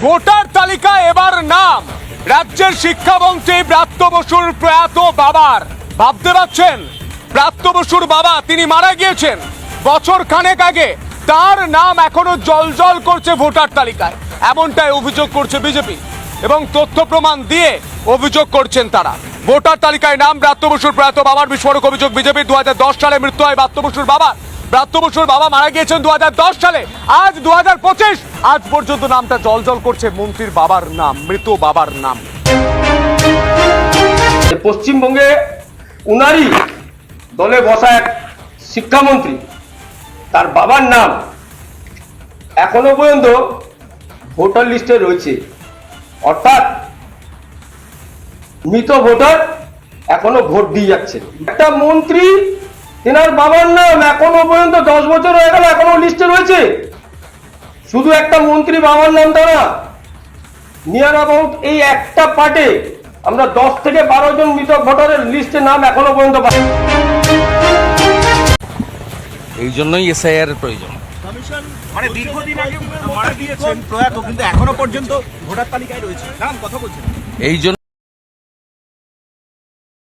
Voter তালিকায় এবার নাম রাজ্যের শিক্ষামন্ত্রী ব্রাত্য বসুর প্রয়াত বাবার। ভাবতে পারছেন, ব্রাত্য বসুর বাবা তিনি মারা গিয়েছেন বছর খানেক আগে, তার নাম এখনো জলজল করছে ভোটার তালিকায়, এমনটাই অভিযোগ করছে বিজেপি এবং তথ্য প্রমাণ দিয়ে অভিযোগ করছেন তারা। ভোটার তালিকায় নাম ব্রাত্য বসুর প্রয়াত বাবার। বিস্ফোরক অভিযোগ বিজেপি। 2010 সালে মৃত্যু হয় ব্রাত্য বসুর বাবার। ব্রাত্য বসুর বাবা মারা গিয়েছেন 2010 সালে। আজ 2025, আজ পর্যন্ত নামটা জলজল করছে মন্ত্রীর বাবার নাম, মৃত বাবার নাম। পশ্চিমবঙ্গে উনারই দলে বসা এক শিক্ষামন্ত্রী, তার বাবার নাম এখনো পর্যন্ত ভোটার লিস্টে রয়েছে, অর্থাৎ মৃত ভোটার এখনো ভোট দিয়ে যাচ্ছে। একটা মন্ত্রী, তেনার বাবার নাম এখনো পর্যন্ত 10 বছর হয়ে গেল এখনো লিস্টে রয়েছে। শুধু একটা মন্ত্রী বাবার নামটা না, নিয়ার অ্যাবাউট এই একটা পার্টে আমরা 10 থেকে 12 জন মৃত ভোটারের লিস্টে নাম এখনো পর্যন্ত পাই। এই জন্যই এসআইআর এর প্রয়োজন। মানে দীর্ঘদিন আগে মারা দিয়েছেন প্রয়াত, কিন্তু এখনো পর্যন্ত ভোটার তালিকায় রয়েছে নাম, কথা বলছেন। এই জন্য